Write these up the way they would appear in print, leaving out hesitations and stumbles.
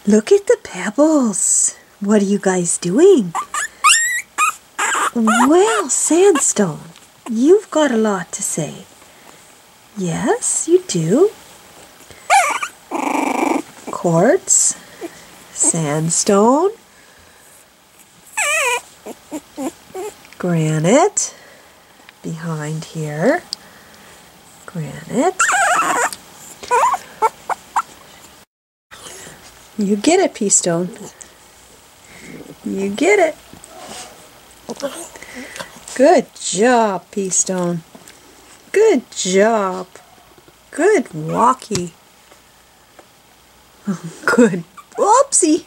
Look at the pebbles. What are you guys doing? Well, Sandstone, you've got a lot to say. Yes, you do. Quartz, Sandstone, Granite, behind here, Granite. You get it, P-Stone. You get it. Good job, P-Stone. Good job. Good walkie. Good. Whoopsie.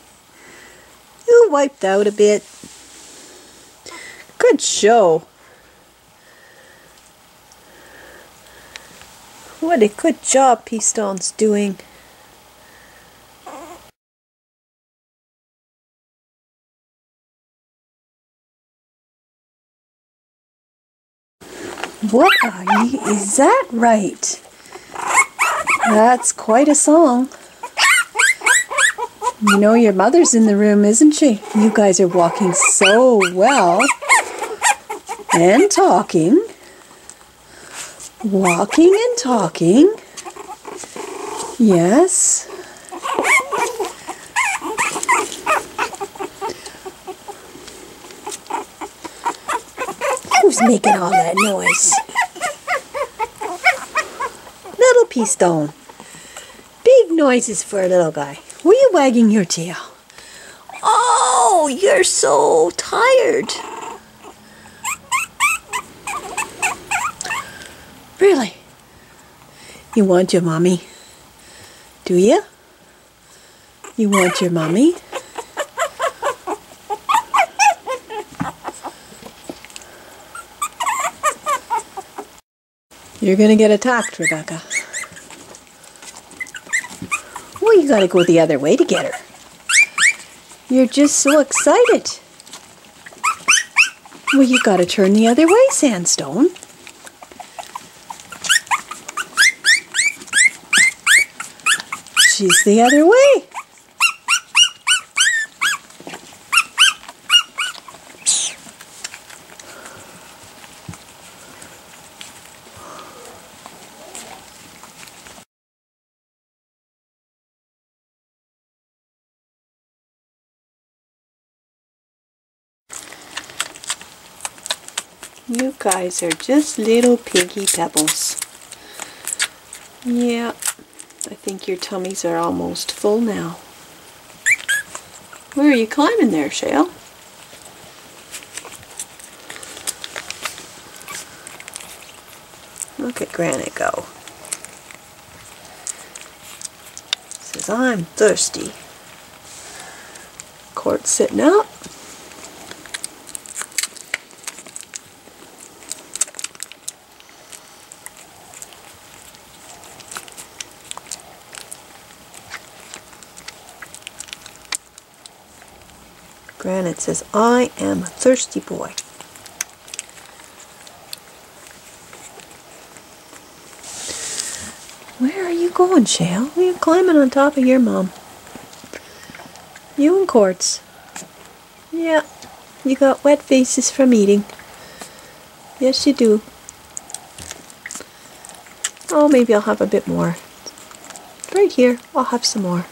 You wiped out a bit. Good show. What a good job P-Stone's doing. What are you? Is that right? That's quite a song. You know your mother's in the room, isn't she? You guys are walking so well. And talking. Walking and talking. Yes. Who's making all that noise? Little P-Stone. Big noises for a little guy. Were you wagging your tail? Oh, you're so tired. Really? You want your mommy? Do you? You want your mommy? You're gonna get attacked, Rebecca. Well, you gotta go the other way to get her. You're just so excited. Well, you gotta turn the other way, Sandstone. She's the other way. You guys are just little piggy pebbles. Yeah, I think your tummies are almost full now. Where are you climbing there, Shale? Look at Granite go. Says, I'm thirsty. Quartz sitting up. Granite says, I am a thirsty boy. Where are you going, Shale? You're climbing on top of your mom. You and Quartz. Yeah, you got wet faces from eating. Yes, you do. Oh, maybe I'll have a bit more. Right here, I'll have some more.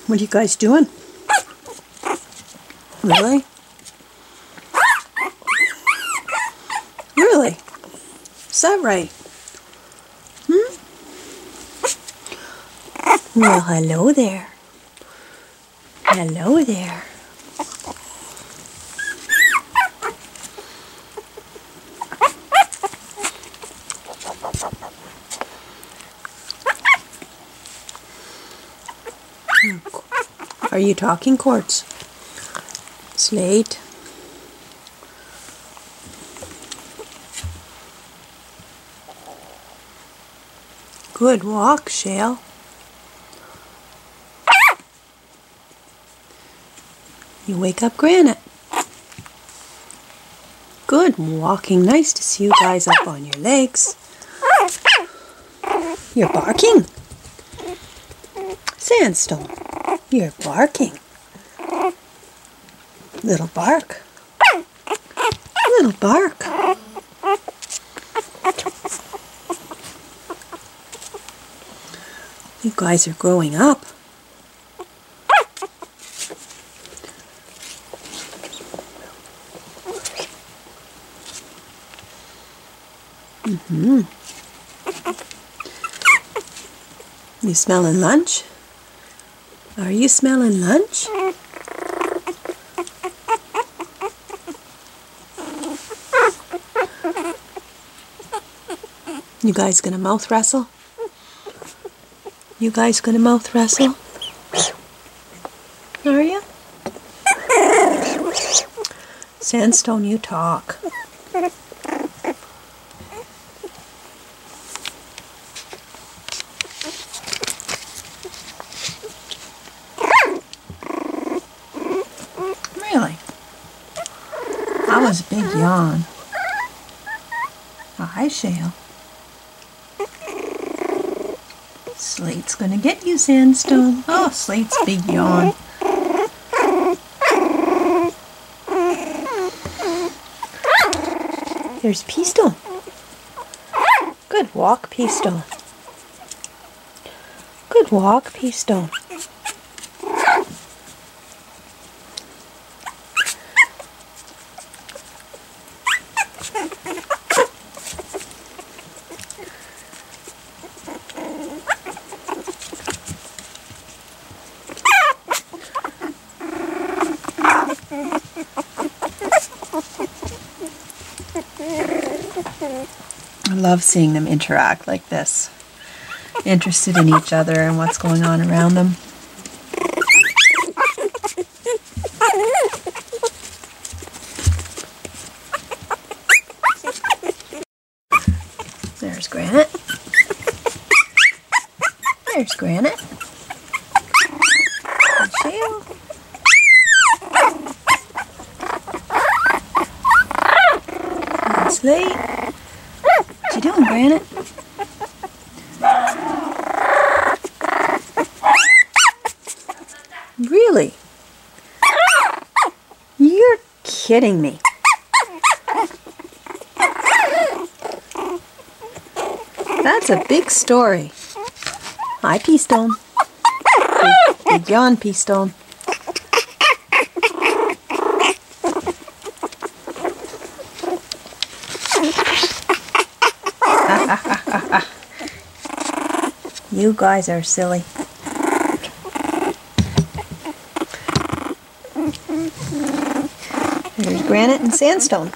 What are you guys doing? Really? Really? Is that right? Well, hello there. Hello there. Are you talking, Quartz? Slate. Good walk, Shale. You wake up Granite. Good walking. Nice to see you guys up on your legs. You're barking. Sandstone, you're barking. Little bark. Little bark. You guys are growing up. You smelling lunch? Are you smelling lunch? You guys gonna mouth wrestle? You guys gonna mouth wrestle? Are you? Sandstone, you talk. Really? That was a big yawn. Oh, hi, Shale. Slate's gonna get you, Sandstone. Oh, Slate's big yawn. There's Peastone. Good walk, Peastone. Good walk, Peastone. I love seeing them interact like this, interested in each other and what's going on around them. There's Granite. There's Granite. And Shale. And Slate. What you doing, Granite? Really? You're kidding me. That's a big story. Hi, Peastone. Big yawn, Peastone. You guys are silly. There's Granite and Sandstone.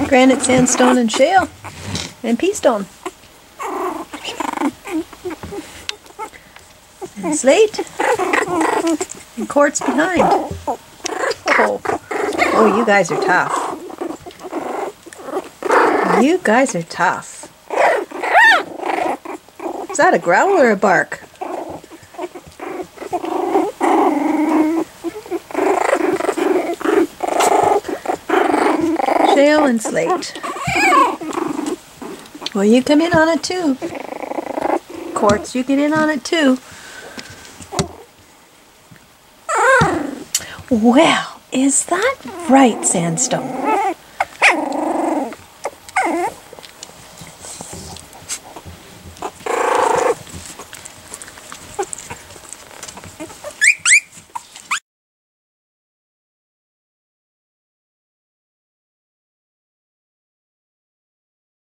Granite, Sandstone, and Shale. And Peastone. And Slate. And Quartz behind. Oh, you guys are tough. You guys are tough. Is that a growl or a bark? Shale and Slate. Well, you come in on it too. Quartz, you get in on it too. Well, is that right, Sandstone?